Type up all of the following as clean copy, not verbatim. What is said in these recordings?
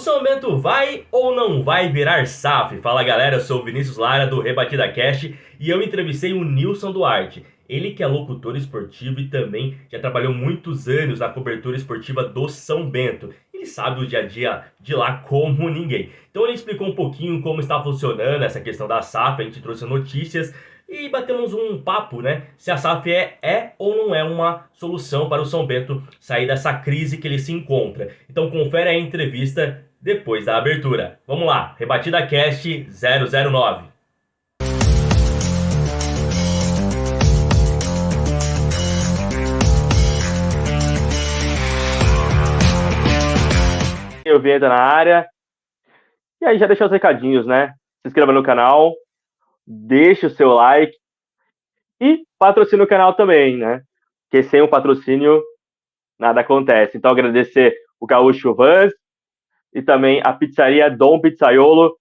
São Bento vai ou não vai virar SAF? Fala galera, eu sou o Vinícius Lara do Rebatida Cast e eu entrevistei o Nilson Duarte. Ele que é locutor esportivo e também já trabalhou muitos anos na cobertura esportiva do São Bento. Ele sabe o dia a dia de lá como ninguém. Então ele explicou um pouquinho como está funcionando essa questão da SAF, a gente trouxe notícias e batemos um papo, né? Se a SAF é ou não é uma solução para o São Bento sair dessa crise que ele se encontra. Então confere a entrevista depois da abertura. Vamos lá, Rebatida Cast 009. Eu Vinheta na área. E aí já deixa os recadinhos, né? Se inscreva no canal, deixe o seu like e patrocine o canal também, né? Porque sem o patrocínio nada acontece. Então agradecer o Gaúcho Vans e também a pizzaria Dom Pizzaiolo.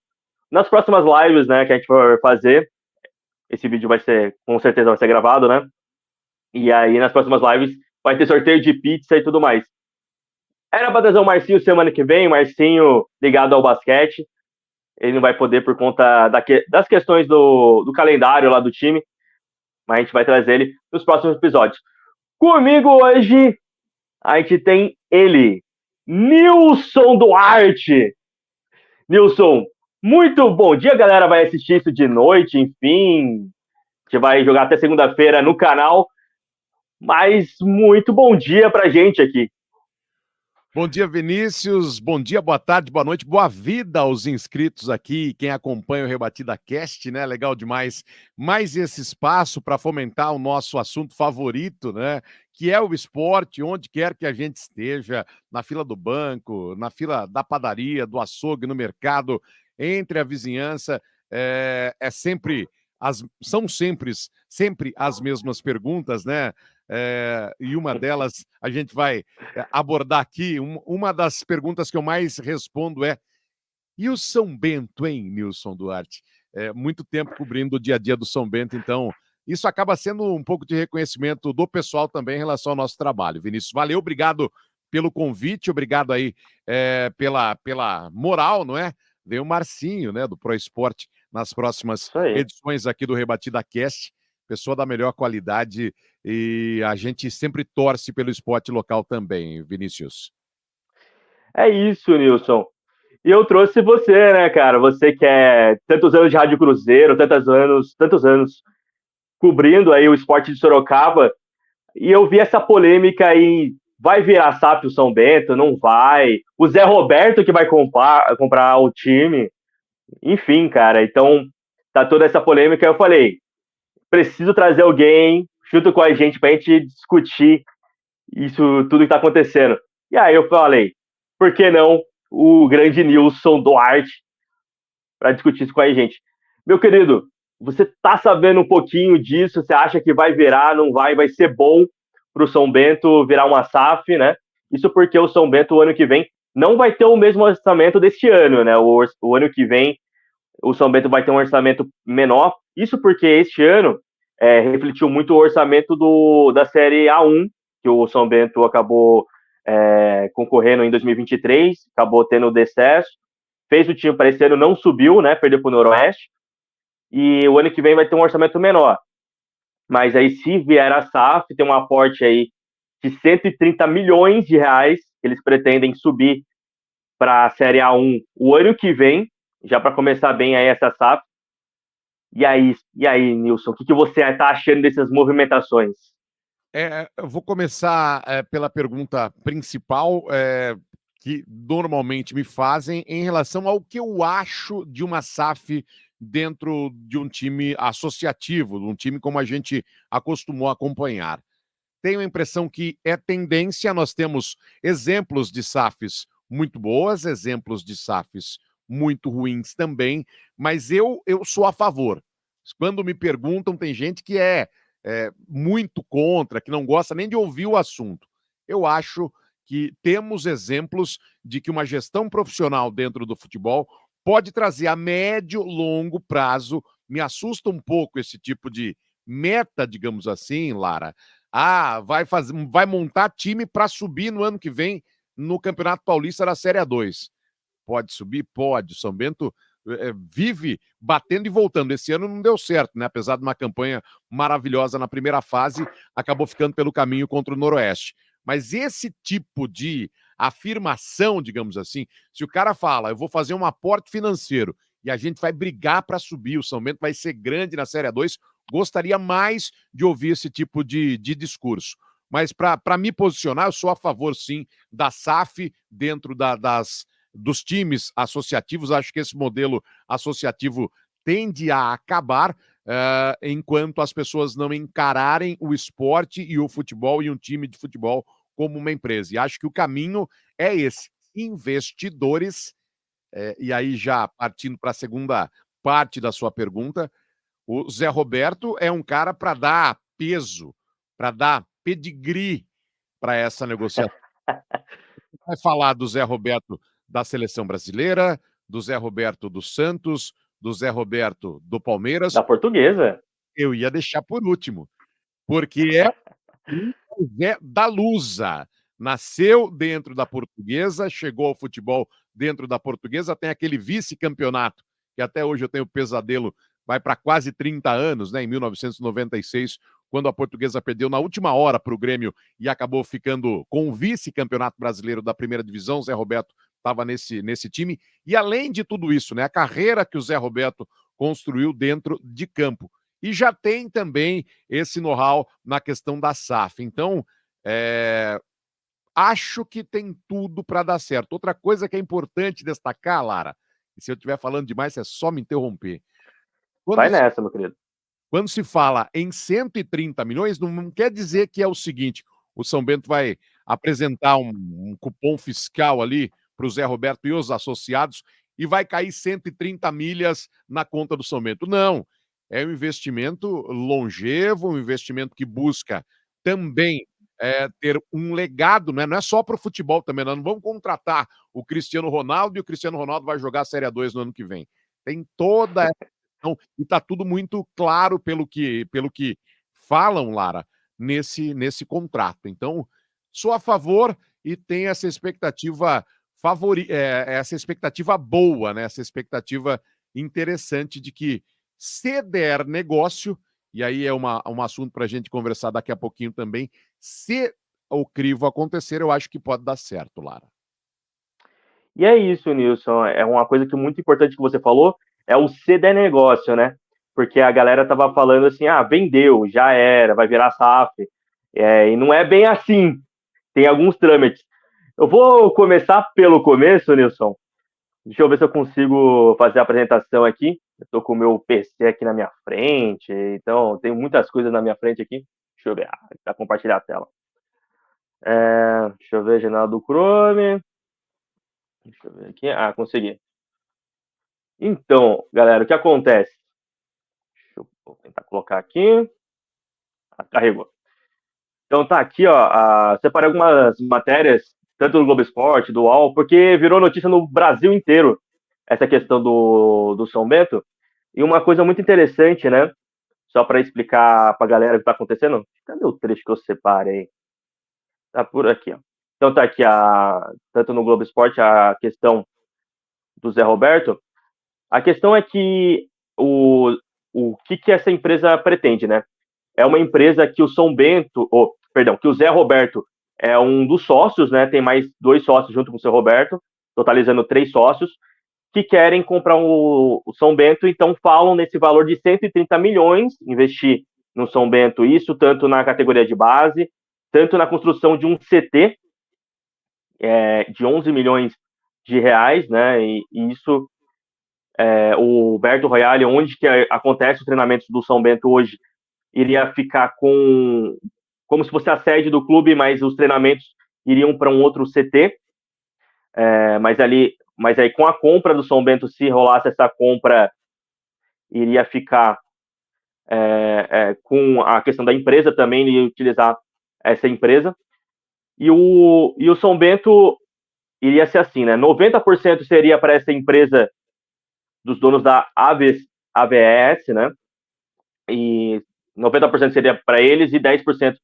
Nas próximas lives, né, que a gente vai fazer, esse vídeo vai ser, com certeza vai ser gravado, né? E aí nas próximas lives vai ter sorteio de pizza e tudo mais. Era pra trazer o Marcinho semana que vem, Marcinho ligado ao basquete. Ele não vai poder por conta das questões do calendário lá do time, mas a gente vai trazer ele nos próximos episódios. Comigo hoje, a gente tem ele, Nilson Duarte. Nilson, muito bom dia, galera. Vai assistir isso de noite, enfim. A gente vai jogar até segunda-feira no canal. Mas muito bom dia pra gente aqui. Bom dia, Vinícius. Bom dia, boa tarde, boa noite, boa vida aos inscritos aqui, quem acompanha o Rebatida Cast, né? Legal demais. Mais esse espaço para fomentar o nosso assunto favorito, né? Que é o esporte, onde quer que a gente esteja, na fila do banco, na fila da padaria, do açougue, no mercado, entre a vizinhança, são sempre as mesmas perguntas, né? E uma delas a gente vai abordar aqui. Uma das perguntas que eu mais respondo é: e o São Bento, hein, Nilson Duarte? Muito tempo cobrindo o dia a dia do São Bento, então isso acaba sendo um pouco de reconhecimento do pessoal também em relação ao nosso trabalho. Vinícius, valeu, obrigado pelo convite, obrigado aí pela moral, não é? Veio o Marcinho, né, do Pro Esporte, nas próximas edições aqui do Rebatida Cast, pessoa da melhor qualidade, e a gente sempre torce pelo esporte local também, Vinícius. É isso, Nilson. E eu trouxe você, né, cara? Você que é tantos anos de Rádio Cruzeiro, tantos anos cobrindo aí o esporte de Sorocaba, e eu vi essa polêmica aí, vai virar SAF o São Bento, não vai? O Zé Roberto que vai comprar o time, enfim, cara, então tá toda essa polêmica, eu falei, preciso trazer alguém junto com a gente pra gente discutir isso tudo que tá acontecendo. E aí eu falei, por que não o grande Nilson Duarte para discutir isso com a gente? Meu querido, você tá sabendo um pouquinho disso? Você acha que vai virar, não vai? Vai ser bom pro São Bento virar uma SAF, né? Isso porque o São Bento, o ano que vem, não vai ter o mesmo orçamento deste ano, né? O ano que vem, o São Bento vai ter um orçamento menor. Isso porque este ano refletiu muito o orçamento da Série A1, que o São Bento acabou concorrendo em 2023, acabou tendo o decesso, fez o time para esse ano, não subiu, né? Perdeu para o Noroeste, e o ano que vem vai ter um orçamento menor. Mas aí, se vier a SAF, tem um aporte aí de 130 milhões de reais que eles pretendem subir para a Série A1 o ano que vem, já para começar bem aí essa SAF. E aí, Nilson, o que você está achando dessas movimentações? Eu vou começar pela pergunta principal, que normalmente me fazem em relação ao que eu acho de uma SAF dentro de um time associativo, de um time como a gente acostumou a acompanhar. Tenho a impressão que é tendência, nós temos exemplos de SAFs muito boas, exemplos de SAFs muito ruins também, mas eu sou a favor. Quando me perguntam, tem gente que é muito contra, que não gosta nem de ouvir o assunto. Eu acho que temos exemplos de que uma gestão profissional dentro do futebol pode trazer a médio, longo prazo. Me assusta um pouco esse tipo de meta, digamos assim, Lara. Vai montar time para subir no ano que vem no Campeonato Paulista da Série A2. pode subir? Pode. O São Bento vive batendo e voltando. Esse ano não deu certo, né? Apesar de uma campanha maravilhosa na primeira fase, acabou ficando pelo caminho contra o Noroeste. Mas esse tipo de afirmação, digamos assim, se o cara fala, eu vou fazer um aporte financeiro e a gente vai brigar para subir, o São Bento vai ser grande na Série A2, gostaria mais de ouvir esse tipo de discurso. Mas para me posicionar, eu sou a favor, sim, da SAF dentro dos times associativos. Acho que esse modelo associativo tende a acabar enquanto as pessoas não encararem o esporte e o futebol e um time de futebol como uma empresa. E acho que o caminho é esse. Investidores, e aí já partindo para a segunda parte da sua pergunta, o Zé Roberto é um cara para dar peso, para dar pedigree para essa negociação. Vai falar do Zé Roberto da Seleção Brasileira, do Zé Roberto do Santos, do Zé Roberto do Palmeiras. Da Portuguesa. Eu ia deixar por último, porque é o Zé da Lusa. Nasceu dentro da Portuguesa, chegou ao futebol dentro da Portuguesa, tem aquele vice-campeonato, que até hoje eu tenho pesadelo, vai para quase 30 anos, né? Em 1996, quando a Portuguesa perdeu na última hora para o Grêmio e acabou ficando com o vice-campeonato brasileiro da primeira divisão. O Zé Roberto estava nesse time. E além de tudo isso, né? A carreira que o Zé Roberto construiu dentro de campo. E já tem também esse know-how na questão da SAF. Então, acho que tem tudo para dar certo. Outra coisa que é importante destacar, Lara, e se eu estiver falando demais, é só me interromper. Vai nessa, meu querido. Quando se fala em 130 milhões, não quer dizer que é o seguinte, o São Bento vai apresentar um cupom fiscal ali para o Zé Roberto e os associados e vai cair 130 milhas na conta do São Bento. Não, é um investimento longevo, um investimento que busca também ter um legado, né? Não é só para o futebol também, nós não vamos contratar o Cristiano Ronaldo e o Cristiano Ronaldo vai jogar a Série A2 no ano que vem. Tem toda e está tudo muito claro pelo que falam, Lara, nesse contrato. Então, sou a favor e tenho essa expectativa essa expectativa boa, né? Essa expectativa interessante de que se der negócio, e aí é um assunto para a gente conversar daqui a pouquinho também, se o crivo acontecer, eu acho que pode dar certo, Lara. E é isso, Nilson. É uma coisa que muito importante que você falou, é o se der negócio, né? Porque a galera tava falando assim, vendeu, já era, vai virar SAF. E não é bem assim. Tem alguns trâmites. Eu vou começar pelo começo, Nilson. Deixa eu ver se eu consigo fazer a apresentação aqui. Eu tô com o meu PC aqui na minha frente, então tem muitas coisas na minha frente aqui. Deixa eu ver, tá compartilhar a tela. Deixa eu ver, janela do Chrome. Deixa eu ver aqui. Consegui. Então, galera, o que acontece? Vou tentar colocar aqui. Carregou. Então tá aqui, ó. Separei algumas matérias, tanto do Globo Esporte, do UOL, porque virou notícia no Brasil inteiro essa questão do São Bento. E uma coisa muito interessante, né? Só para explicar para a galera o que está acontecendo. Cadê o trecho que eu separei? Tá por aqui, ó. Então tá aqui, tanto no Globo Esporte, a questão do Zé Roberto. A questão é que o que essa empresa pretende, né? É uma empresa que o São Bento, que o Zé Roberto é um dos sócios, né? Tem mais 2 sócios junto com o Zé Roberto, totalizando 3 sócios, que querem comprar o São Bento, então falam nesse valor de 130 milhões, investir no São Bento, isso tanto na categoria de base, tanto na construção de um CT de 11 milhões de reais, né? E isso, o Berto Royale, onde que acontece os treinamentos do São Bento hoje, iria ficar como se fosse a sede do clube, mas os treinamentos iriam para um outro CT, mas aí com a compra do São Bento, se rolasse essa compra, iria ficar com a questão da empresa também, iria utilizar essa empresa. E o São Bento iria ser assim, né? 90% seria para essa empresa dos donos da AVS, né? E 90% seria para eles e 10%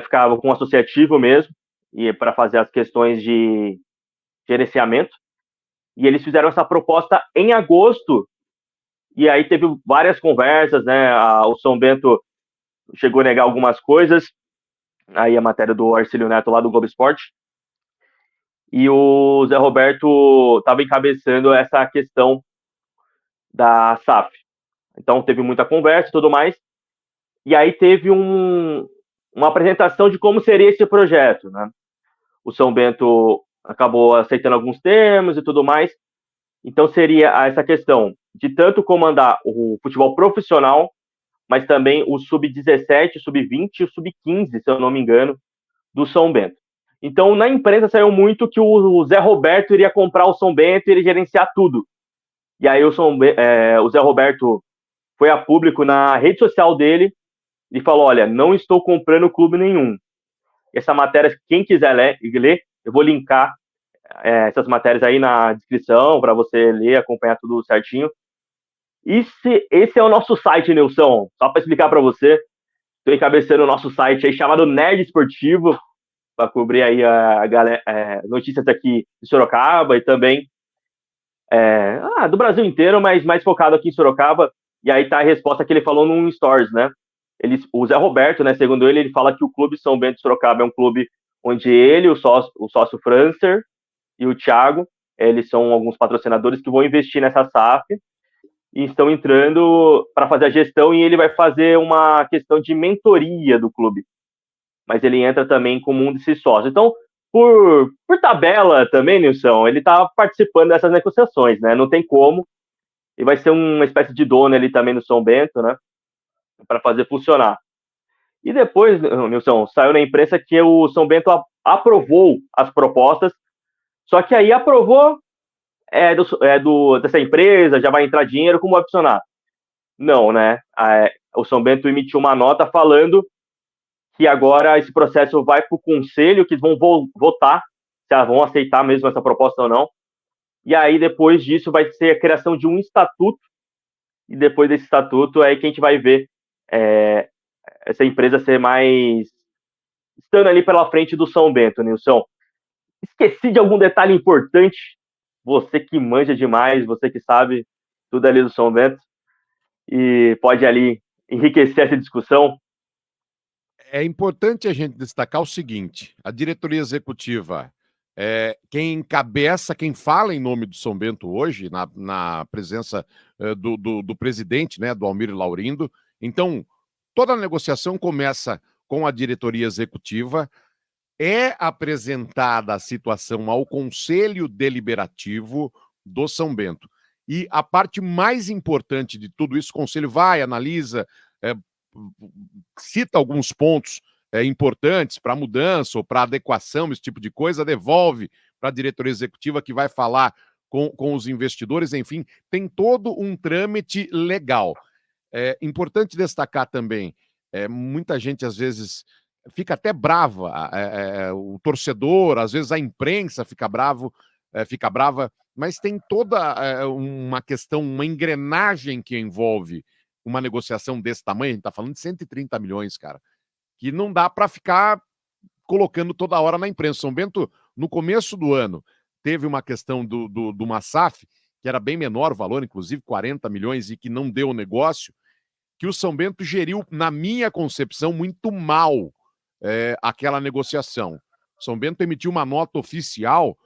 ficava com o associativo mesmo, e para fazer as questões de gerenciamento. E eles fizeram essa proposta em agosto, e aí teve várias conversas, né? O São Bento chegou a negar algumas coisas, aí a matéria do Arcílio Neto lá do Globo Esporte, e o Zé Roberto estava encabeçando essa questão da SAF. Então teve muita conversa e tudo mais, e aí teve uma apresentação de como seria esse projeto, né? O São Bento acabou aceitando alguns termos e tudo mais, então seria essa questão de tanto comandar o futebol profissional, mas também o sub-17, sub-20 e o sub-15, se eu não me engano, do São Bento. Então, na imprensa saiu muito que o Zé Roberto iria comprar o São Bento e iria gerenciar tudo. E aí o Zé Roberto foi a público na rede social dele e falou, olha, não estou comprando clube nenhum. Essa matéria, quem quiser ler, eu vou linkar essas matérias aí na descrição para você ler, acompanhar tudo certinho. Esse é o nosso site, Nilson. Só para explicar para você, estou encabeçando o nosso site aí chamado Nerd Esportivo, para cobrir aí a galera, notícias aqui de Sorocaba e também do Brasil inteiro, mas mais focado aqui em Sorocaba. E aí tá a resposta que ele falou num Stories, né? O Zé Roberto, né, segundo ele fala que o Clube São Bento de Sorocaba é um clube onde ele, o sócio Francer e o Thiago, eles são alguns patrocinadores que vão investir nessa SAF e estão entrando para fazer a gestão, e ele vai fazer uma questão de mentoria do clube. Mas ele entra também como um desses sócios. Então, por tabela também, Nilson, ele está participando dessas negociações, né? Não tem como. E vai ser uma espécie de dono ali também no São Bento, né? Para fazer funcionar. E depois, Nilson, saiu na imprensa que o São Bento aprovou as propostas, só que aí aprovou dessa empresa, já vai entrar dinheiro, como vai funcionar? Não, né? O São Bento emitiu uma nota falando que agora esse processo vai para o conselho, que vão votar se vão aceitar mesmo essa proposta ou não. E aí, depois disso, vai ser a criação de um estatuto, e depois desse estatuto é que a gente vai ver essa empresa ser mais estando ali pela frente do São Bento, Nilson. Esqueci de algum detalhe importante? Você que manja demais, você que sabe tudo ali do São Bento e pode ali enriquecer essa discussão. É importante a gente destacar o seguinte: a diretoria executiva, quem encabeça, quem fala em nome do São Bento hoje, na presença do presidente, né, do Almir Laurindo. Então, toda a negociação começa com a diretoria executiva, é apresentada a situação ao Conselho Deliberativo do São Bento. E a parte mais importante de tudo isso, o Conselho vai, analisa, cita alguns pontos importantes para mudança ou para adequação, esse tipo de coisa, devolve para a diretoria executiva, que vai falar com os investidores, enfim, tem todo um trâmite legal. É importante destacar também, muita gente às vezes fica até brava, o torcedor, às vezes a imprensa fica brava, mas tem toda uma questão, uma engrenagem que envolve uma negociação desse tamanho. A gente está falando de 130 milhões, cara, que não dá para ficar colocando toda hora na imprensa. São Bento, no começo do ano, teve uma questão do Massaf, que era bem menor o valor, inclusive 40 milhões, e que não deu o negócio, que o São Bento geriu, na minha concepção, muito mal aquela negociação. São Bento emitiu uma nota oficial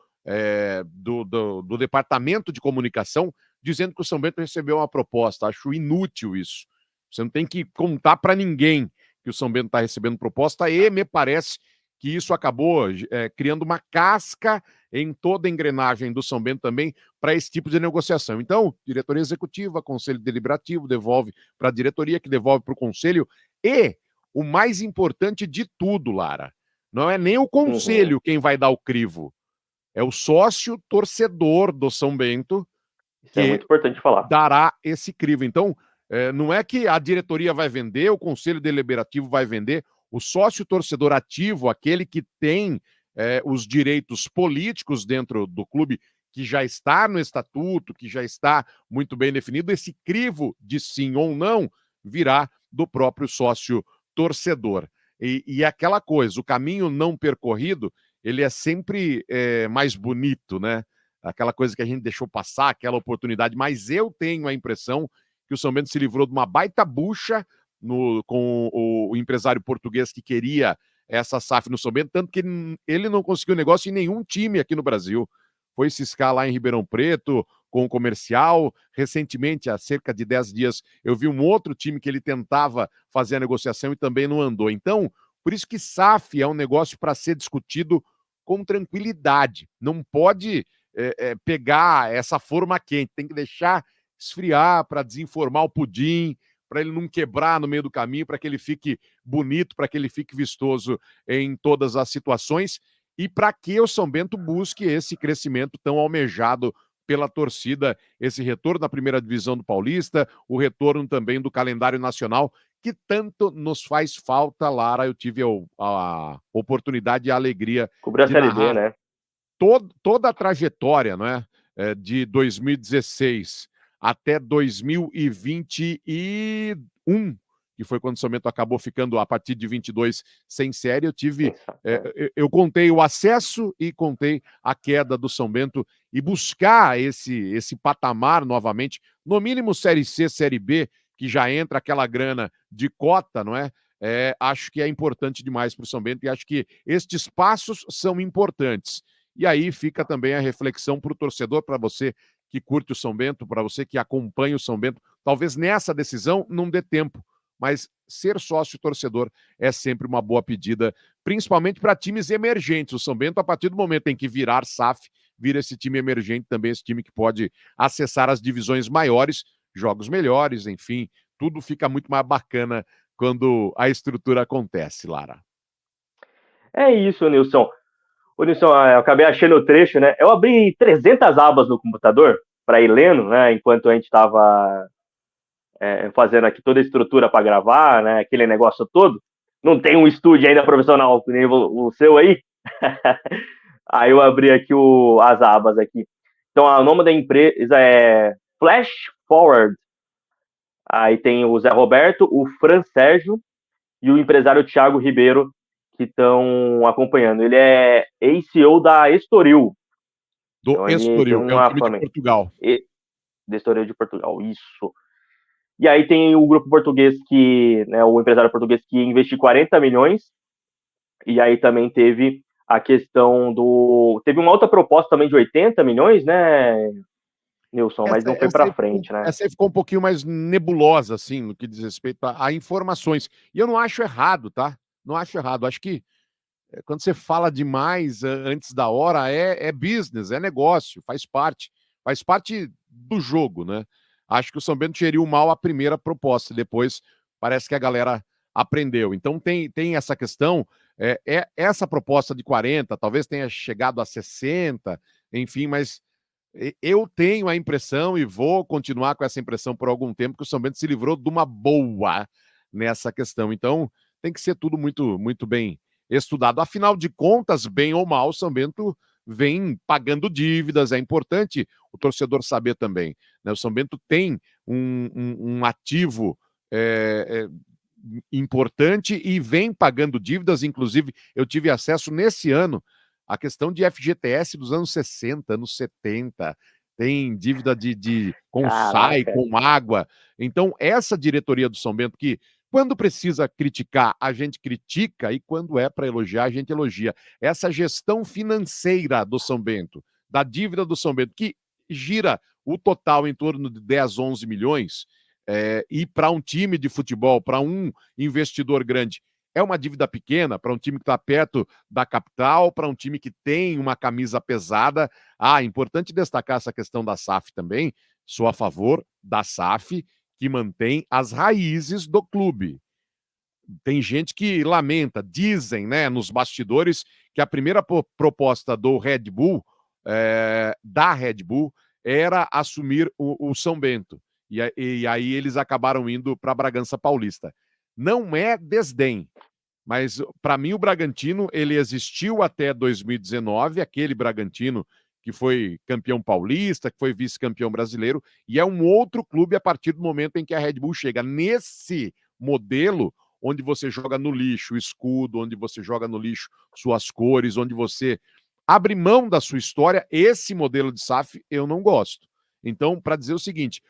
do Departamento de Comunicação dizendo que o São Bento recebeu uma proposta. Acho inútil isso. Você não tem que contar para ninguém que o São Bento está recebendo proposta, e me parece que isso acabou criando uma casca em toda a engrenagem do São Bento também para esse tipo de negociação. Então, diretoria executiva, conselho deliberativo, devolve para a diretoria, que devolve para o conselho. E o mais importante de tudo, Lara, não é nem o conselho quem vai dar o crivo, é o sócio torcedor do São Bento, Isso é muito importante falar. dará esse crivo. Então, não é que a diretoria vai vender, o conselho deliberativo vai vender, o sócio torcedor ativo, aquele que tem os direitos políticos dentro do clube, que já está no estatuto, que já está muito bem definido, esse crivo de sim ou não virá do próprio sócio torcedor. E aquela coisa, o caminho não percorrido, ele é sempre mais bonito, né? aquela coisa que a gente deixou passar, aquela oportunidade, mas eu tenho a impressão que o São Bento se livrou de uma baita bucha com o empresário português que queria essa SAF no São Bento, tanto que ele não conseguiu negócio em nenhum time aqui no Brasil. Foi ciscar lá em Ribeirão Preto, com o Comercial. Recentemente, há cerca de 10 dias, eu vi um outro time que ele tentava fazer a negociação e também não andou. Então, por isso que SAF é um negócio para ser discutido com tranquilidade. Não pode pegar essa forma quente, tem que deixar esfriar para desenformar o pudim, para ele não quebrar no meio do caminho, para que ele fique bonito, para que ele fique vistoso em todas as situações e para que o São Bento busque esse crescimento tão almejado pela torcida, esse retorno na primeira divisão do Paulista, o retorno também do calendário nacional, que tanto nos faz falta, Lara. Eu tive a oportunidade e a alegria Cobriu a de Série B, narrar né? toda a trajetória, não é? De 2016 até 2021, que foi quando o São Bento acabou ficando, a partir de 22, sem série. Eu contei o acesso e contei a queda do São Bento, e buscar esse patamar novamente, no mínimo Série C, Série B, que já entra aquela grana de cota, não é? Acho que é importante demais para o São Bento, e acho que estes passos são importantes. E aí fica também a reflexão para o torcedor, para você que curte o São Bento, para você que acompanha o São Bento. Talvez nessa decisão não dê tempo, mas ser sócio torcedor é sempre uma boa pedida, principalmente para times emergentes. O São Bento, a partir do momento em que virar SAF, vira esse time emergente também, esse time que pode acessar as divisões maiores, jogos melhores, enfim, tudo fica muito mais bacana quando a estrutura acontece, Lara. É isso, Nilson. Ô, Nilson, eu acabei achando o trecho, né? Eu abri 300 abas no computador para ir lendo, né? Enquanto a gente estava fazendo aqui toda a estrutura para gravar, né? Aquele negócio todo. Não tem um estúdio ainda profissional, nem o seu aí. Aí eu abri aqui as abas aqui. Então, o nome da empresa é Flash Forward. Aí tem o Zé Roberto, o Fran Sérgio e o empresário Thiago Ribeiro, que estão acompanhando. Ele é ex-CEO da Estoril. Do então, Estoril, que é um time de Portugal. Da Estoril de Portugal, isso. E aí tem o grupo português o empresário português que investiu 40 milhões. E aí também teve a questão teve uma outra proposta também de 80 milhões, né, Nilson? Mas não foi para frente, né? Essa aí ficou um pouquinho mais nebulosa, assim, no que diz respeito a informações. E eu não acho errado, tá? Não acho errado. Acho que quando você fala demais antes da hora, é business, é negócio, faz parte do jogo, né? Acho que o São Bento geriu mal a primeira proposta, depois parece que a galera aprendeu. Então tem essa questão, essa proposta de 40, talvez tenha chegado a 60, enfim, mas eu tenho a impressão, e vou continuar com essa impressão por algum tempo, que o São Bento se livrou de uma boa nessa questão. Então tem que ser tudo muito, muito bem estudado. Afinal de contas, bem ou mal, o São Bento vem pagando dívidas. É importante o torcedor saber também, né? O São Bento tem um ativo importante e vem pagando dívidas. Inclusive, eu tive acesso nesse ano à questão de FGTS dos anos 60, anos 70. Tem dívida com SAI, com água. Então, essa diretoria do São Bento, que quando precisa criticar, a gente critica, e quando é para elogiar, a gente elogia. Essa gestão financeira do São Bento, da dívida do São Bento, que gira o total em torno de 10, 11 milhões, e para um time de futebol, para um investidor grande, é uma dívida pequena, para um time que está perto da capital, para um time que tem uma camisa pesada. Importante destacar essa questão da SAF também. Sou a favor da SAF, que mantém as raízes do clube. Tem gente que lamenta, dizem, né, nos bastidores, que a primeira proposta do Red Bull, da Red Bull, era assumir o São Bento. E aí eles acabaram indo para Bragança Paulista. Não é desdém, mas para mim o Bragantino, ele existiu até 2019, aquele Bragantino que foi campeão paulista, que foi vice-campeão brasileiro, e é um outro clube a partir do momento em que a Red Bull chega. Nesse modelo, onde você joga no lixo o escudo, onde você joga no lixo suas cores, onde você abre mão da sua história. Esse modelo de SAF eu não gosto. Então, para dizer o seguinte,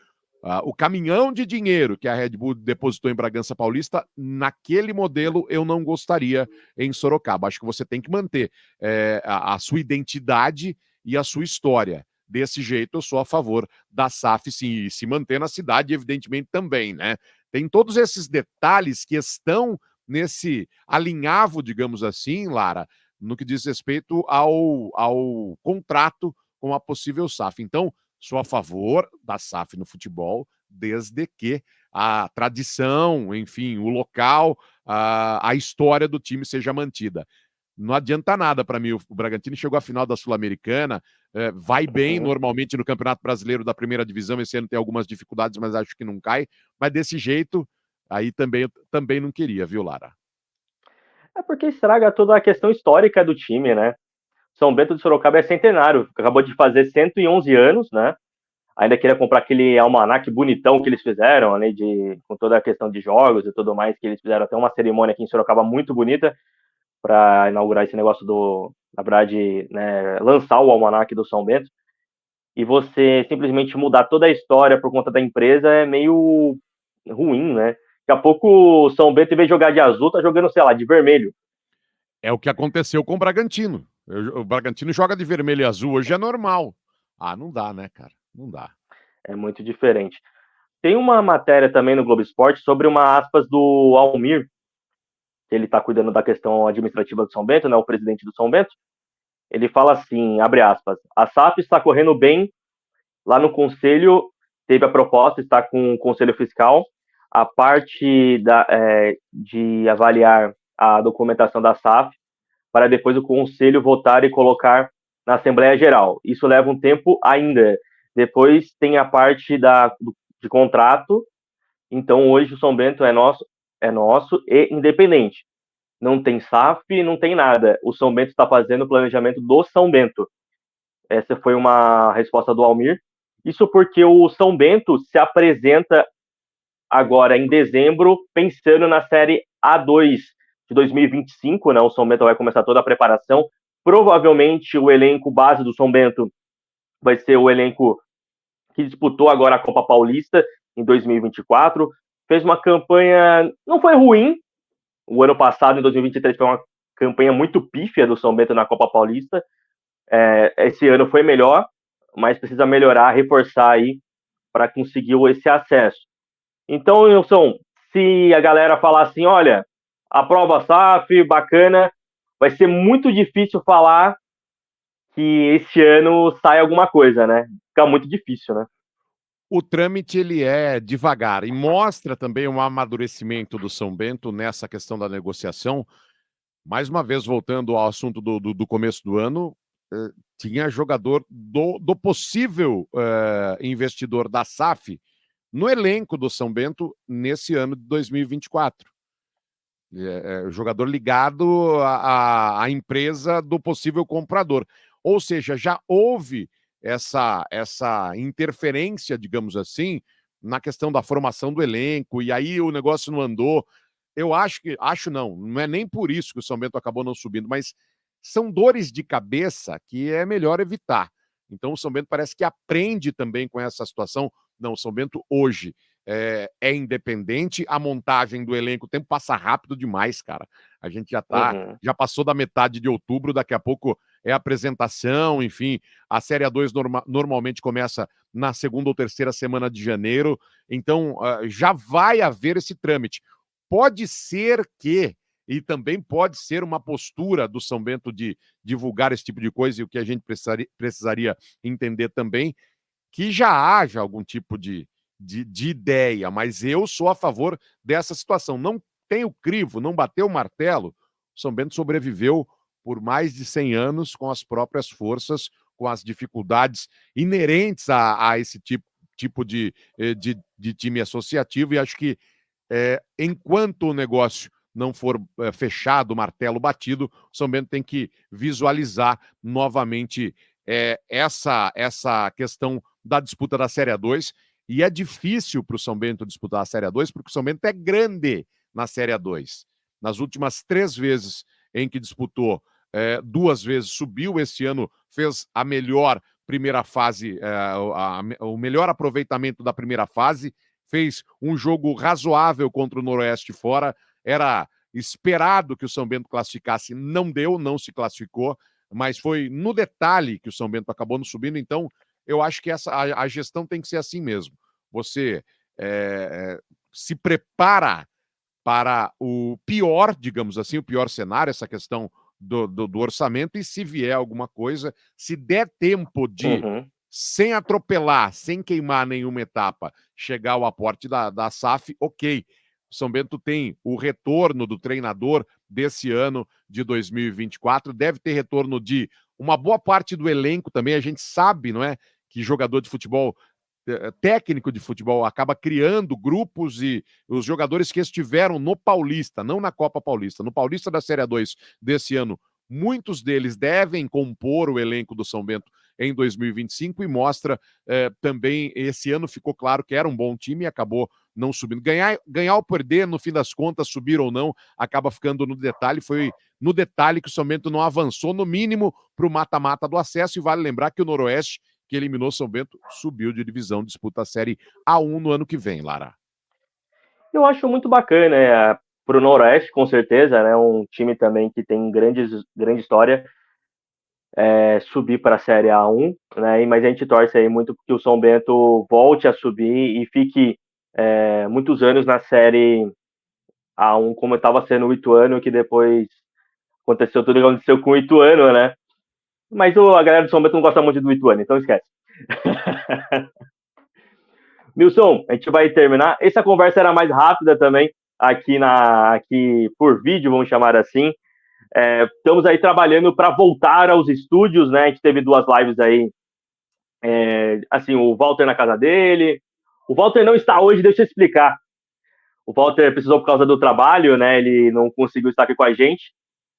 o caminhão de dinheiro que a Red Bull depositou em Bragança Paulista, naquele modelo eu não gostaria em Sorocaba. Acho que você tem que manter a sua identidade e a sua história. Desse jeito, eu sou a favor da SAF se manter na cidade, evidentemente também, né? Tem todos esses detalhes que estão nesse alinhavo, digamos assim, Lara, no que diz respeito ao contrato com a possível SAF. Então, sou a favor da SAF no futebol, desde que a tradição, enfim, o local, a história do time seja mantida. Não adianta nada para mim. O Bragantino chegou à final da Sul-Americana, vai bem normalmente no Campeonato Brasileiro da Primeira Divisão. Esse ano tem algumas dificuldades, mas acho que não cai. Mas desse jeito, aí também não queria, viu, Lara? É porque estraga toda a questão histórica do time, né? São Bento de Sorocaba é centenário, acabou de fazer 111 anos, né? Ainda queria comprar aquele almanaque bonitão que eles fizeram, né, com toda a questão de jogos e tudo mais, que eles fizeram até uma cerimônia aqui em Sorocaba muito bonita para inaugurar esse negócio na verdade, né, lançar o almanaque do São Bento. E você simplesmente mudar toda a história por conta da empresa é meio ruim, né? Daqui a pouco o São Bento, em vez de jogar de azul, tá jogando, sei lá, de vermelho. É o que aconteceu com o Bragantino. O Bragantino joga de vermelho e azul, hoje é normal. Ah, não dá, né, cara? Não dá. É muito diferente. Tem uma matéria também no Globo Esporte sobre uma aspas do Almir, que ele está cuidando da questão administrativa do São Bento, né, o presidente do São Bento. Ele fala assim, abre aspas, a SAP está correndo bem lá no conselho, teve a proposta, está com o conselho fiscal, a parte de avaliar a documentação da SAF para depois o conselho votar e colocar na Assembleia Geral. Isso leva um tempo ainda. Depois tem a parte de contrato. Então hoje o São Bento é nosso e independente. Não tem SAF, não tem nada. O São Bento está fazendo o planejamento do São Bento. Essa foi uma resposta do Almir. Isso porque o São Bento se apresenta agora em dezembro, pensando na Série A2 de 2025, né? O São Bento vai começar toda a preparação. Provavelmente o elenco base do São Bento vai ser o elenco que disputou agora a Copa Paulista em 2024. Fez uma campanha, não foi ruim. O ano passado, em 2023, foi uma campanha muito pífia do São Bento na Copa Paulista. Esse ano foi melhor, mas precisa melhorar, reforçar aí para conseguir esse acesso. Então, Wilson, se a galera falar assim, olha, aprova a SAF, bacana, vai ser muito difícil falar que esse ano sai alguma coisa, né? Fica muito difícil, né? O trâmite ele é devagar e mostra também um amadurecimento do São Bento nessa questão da negociação. Mais uma vez, voltando ao assunto do começo do ano, tinha jogador do possível investidor da SAF no elenco do São Bento nesse ano de 2024. Jogador ligado à empresa do possível comprador. Ou seja, já houve essa interferência, digamos assim, na questão da formação do elenco, e aí o negócio não andou. Eu acho não é nem por isso que o São Bento acabou não subindo, mas são dores de cabeça que é melhor evitar. Então o São Bento parece que aprende também com essa situação. Não, o São Bento hoje é independente, a montagem do elenco, o tempo passa rápido demais, cara. A gente já passou da metade de outubro, daqui a pouco é apresentação, enfim. A Série A2 normalmente começa na segunda ou terceira semana de janeiro, então já vai haver esse trâmite. Pode ser que, e também pode ser uma postura do São Bento de divulgar esse tipo de coisa, e o que a gente precisaria entender também, que já haja algum tipo de ideia, mas eu sou a favor dessa situação. Não tem o crivo, não bateu o martelo. O São Bento sobreviveu por mais de 100 anos com as próprias forças, com as dificuldades inerentes a esse tipo de time associativo, e acho que enquanto o negócio não for fechado, o martelo batido, o São Bento tem que visualizar novamente essa questão da disputa da Série A2, e é difícil para o São Bento disputar a Série A2, porque o São Bento é grande na Série A2. Nas últimas 3 vezes em que disputou 2 vezes subiu, esse ano fez a melhor primeira fase, o melhor aproveitamento da primeira fase, fez um jogo razoável contra o Noroeste fora, era esperado que o São Bento classificasse, não deu, não se classificou, mas foi no detalhe que o São Bento acabou não subindo, então eu acho que a gestão tem que ser assim mesmo. Você se prepara para o pior, digamos assim, o pior cenário, essa questão do orçamento, e se vier alguma coisa, se der tempo de, sem atropelar, sem queimar nenhuma etapa, chegar ao aporte da SAF, ok. O São Bento tem o retorno do treinador desse ano de 2024, deve ter retorno de uma boa parte do elenco também, a gente sabe, não é, que jogador de futebol, técnico de futebol, acaba criando grupos, e os jogadores que estiveram no Paulista, não na Copa Paulista, no Paulista da Série A2 desse ano, muitos deles devem compor o elenco do São Bento em 2025, e mostra também, esse ano ficou claro que era um bom time e acabou não subindo. Ganhar ou perder, no fim das contas, subir ou não, acaba ficando no detalhe. Foi no detalhe que o São Bento não avançou, no mínimo, para o mata-mata do acesso, e vale lembrar que o Noroeste, que eliminou São Bento, subiu de divisão, disputa a Série A1 no ano que vem, Lara. Eu acho muito bacana, para o Noroeste, com certeza, né? Um time também que tem grande história, subir para a Série A1, né? Mas a gente torce aí muito que o São Bento volte a subir e fique muitos anos na Série A1, como estava sendo o Ituano, que depois aconteceu tudo que aconteceu com o Ituano, né? Mas a galera do São Bento não gosta muito do Ituano, então esquece. Milson, a gente vai terminar. Essa conversa era mais rápida também, aqui por vídeo, vamos chamar assim. Estamos aí trabalhando para voltar aos estúdios, né? A gente teve 2 lives aí, assim, o Walter na casa dele. O Walter não está hoje, deixa eu explicar. O Walter precisou por causa do trabalho, né? Ele não conseguiu estar aqui com a gente,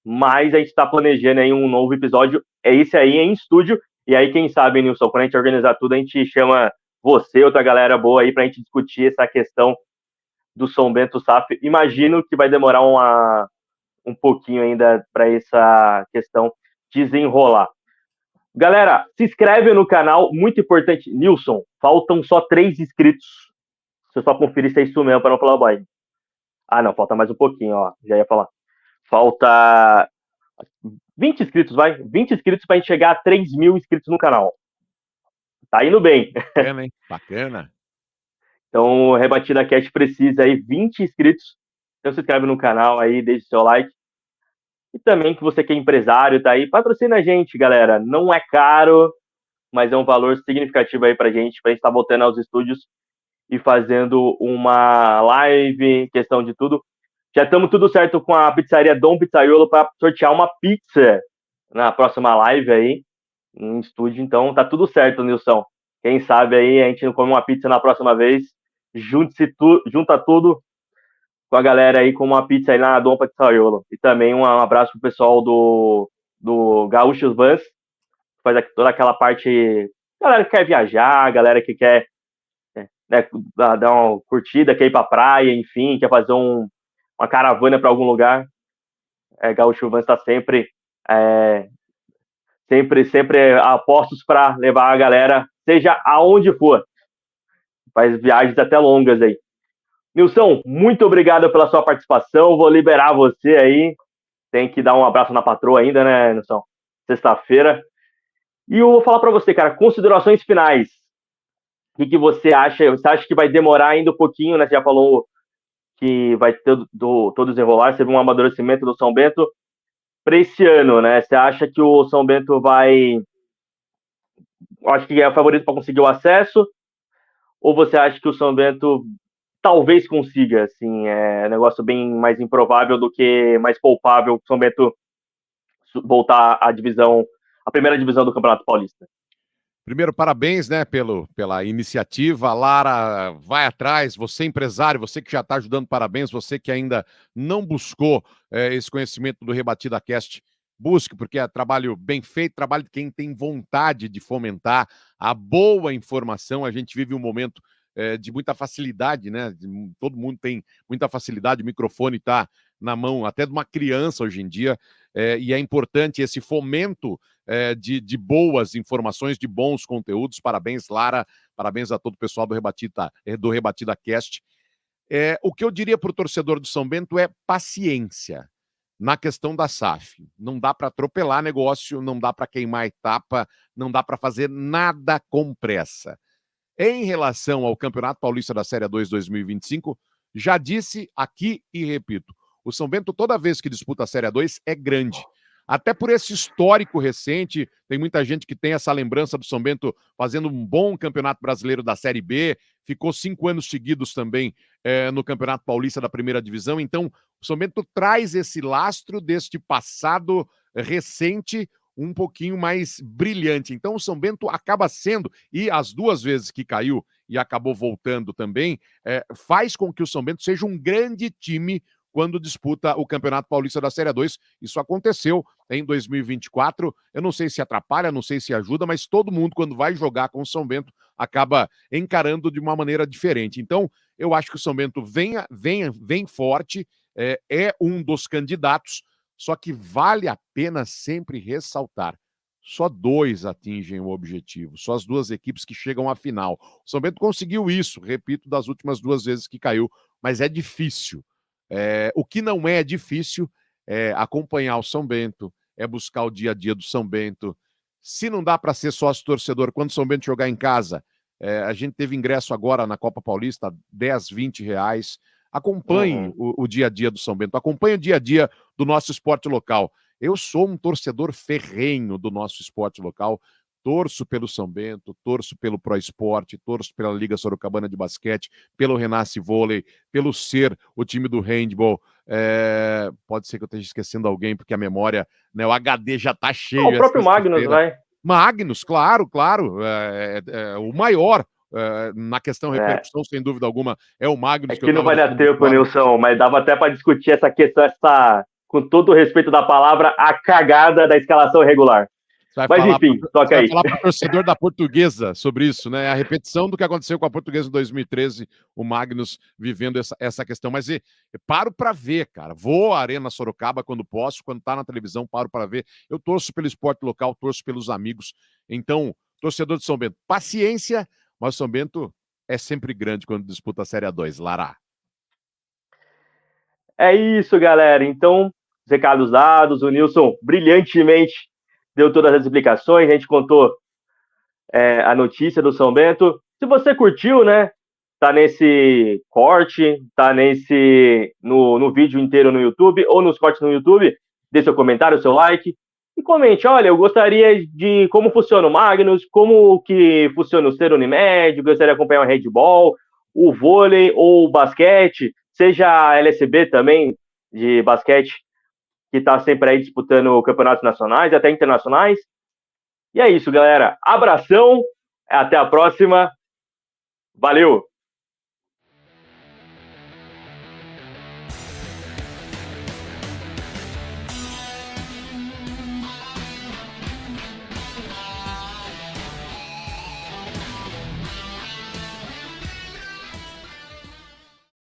mas a gente está planejando aí um novo episódio. É esse aí em estúdio. E aí, quem sabe, Nilson, quando a gente organizar tudo, a gente chama você, outra galera boa aí, para a gente discutir essa questão do São Bento SAF. Imagino que vai demorar um pouquinho ainda para essa questão desenrolar. Galera, se inscreve no canal, muito importante. Nilson, faltam só 3 inscritos. Deixa eu só conferir se é isso mesmo para não falar bobagem. Ah, não, falta mais um pouquinho, ó. Já ia falar. Falta 20 inscritos, vai. 20 inscritos para a gente chegar a 3.000 inscritos no canal. Tá indo bem. Bacana, hein? Bacana. Então, o Rebatida Cast precisa aí 20 inscritos. Então, se inscreve no canal aí, deixe seu like. E também que você que é empresário, tá aí, patrocina a gente, galera. Não é caro, mas é um valor significativo aí pra gente estar voltando aos estúdios e fazendo uma live, questão de tudo. Já estamos tudo certo com a pizzaria Dom Pizzaiolo para sortear uma pizza na próxima live aí, em estúdio. Então, tá tudo certo, Nilson. Quem sabe aí a gente não come uma pizza na próxima vez. Junta tudo com a galera aí, com uma pizza aí na Dom Pizzaiolo. E também um abraço pro pessoal do Gaúchos Vans, que faz toda aquela parte, galera que quer viajar, galera que quer né, dar uma curtida, quer ir pra praia, enfim, quer fazer uma caravana para algum lugar. Gaúcho Vans está sempre a postos para levar a galera, seja aonde for. Faz viagens até longas aí. Nilson, muito obrigado pela sua participação. Vou liberar você aí. Tem que dar um abraço na patroa ainda, né, Nilson? Sexta-feira. E eu vou falar para você, cara, considerações finais. O que você acha? Você acha que vai demorar ainda um pouquinho, né? Você já falou que vai ter todo desenrolar. Você viu um amadurecimento do São Bento para esse ano, né? Você acha que o São Bento vai... Acho que é o favorito para conseguir o acesso? Ou você acha que o São Bento talvez consiga, assim, um negócio bem mais improvável do que mais palpável o São Bento voltar à primeira divisão do Campeonato Paulista? Primeiro, parabéns, né, pela iniciativa. Lara, vai atrás. Você empresário, você que já está ajudando, parabéns. Você que ainda não buscou esse conhecimento do Rebatida Cast, busque, porque é trabalho bem feito, trabalho de quem tem vontade de fomentar a boa informação. A gente vive um momento de muita facilidade, né? Todo mundo tem muita facilidade, o microfone está na mão até de uma criança hoje em dia. e é importante esse fomento de boas informações, de bons conteúdos. Parabéns, Lara, parabéns a todo o pessoal do Rebatida Cast. O que eu diria para o torcedor do São Bento é paciência na questão da SAF. Não dá para atropelar negócio, não dá para queimar etapa, não dá para fazer nada com pressa. Em relação ao Campeonato Paulista da Série 2 2025, já disse aqui e repito, o São Bento, toda vez que disputa a Série 2, é grande. Até por esse histórico recente, tem muita gente que tem essa lembrança do São Bento fazendo um bom Campeonato Brasileiro da Série B, ficou 5 anos seguidos também no Campeonato Paulista da Primeira Divisão. Então, o São Bento traz esse lastro deste passado recente um pouquinho mais brilhante. Então, o São Bento acaba sendo, e as 2 vezes que caiu e acabou voltando também, faz com que o São Bento seja um grande time quando disputa o Campeonato Paulista da Série 2. Isso aconteceu em 2024. Eu não sei se atrapalha, não sei se ajuda, mas todo mundo, quando vai jogar com o São Bento, acaba encarando de uma maneira diferente. Então, eu acho que o São Bento vem forte, é um dos candidatos, só que vale a pena sempre ressaltar. Só 2 atingem o objetivo, só as 2 equipes que chegam à final. O São Bento conseguiu isso, repito, das últimas 2 vezes que caiu, mas é difícil. O que não é difícil é acompanhar o São Bento, é buscar o dia a dia do São Bento. Se não dá para ser sócio torcedor, quando o São Bento jogar em casa, a gente teve ingresso agora na Copa Paulista, 10, 20 reais. Acompanhe o dia a dia do São Bento, acompanhe o dia a dia do nosso esporte local. Eu sou um torcedor ferrenho do nosso esporte local, torço pelo São Bento, torço pelo Pro Esporte, torço pela Liga Sorocabana de Basquete, pelo Renasce Vôlei, pelo SER, o time do handball. Pode ser que eu esteja esquecendo alguém, porque a memória, né, o HD já está cheio. O próprio Magnus, vai. Magnus, claro. O maior na questão repercussão, sem dúvida alguma, é o Magnus. Que não vai dar tempo, Nilson, mas dava até para discutir essa questão, com todo o respeito da palavra, a cagada da escalação irregular. Mas enfim, toca aí. Vai falar para o torcedor da Portuguesa sobre isso, né? A repetição do que aconteceu com a Portuguesa em 2013, o Magnus vivendo essa questão. Mas paro para ver, cara. Vou à Arena Sorocaba quando posso, quando tá na televisão, paro para ver. Eu torço pelo esporte local, torço pelos amigos. Então, torcedor de São Bento, paciência, mas o São Bento é sempre grande quando disputa a Série 2. Lara. É isso, galera. Então, recados dados, o Nilson brilhantemente deu todas as explicações, a gente contou a notícia do São Bento. Se você curtiu, né, tá nesse corte, tá no vídeo inteiro no YouTube, ou nos cortes no YouTube, dê seu comentário, seu like, e comente, olha, eu gostaria de como funciona o Magnus, como que funciona o Ser Unimed, gostaria de acompanhar o handball, o vôlei ou o basquete, seja a LSB também, de basquete, que está sempre aí disputando campeonatos nacionais e até internacionais. E é isso, galera. Abração, até a próxima. Valeu!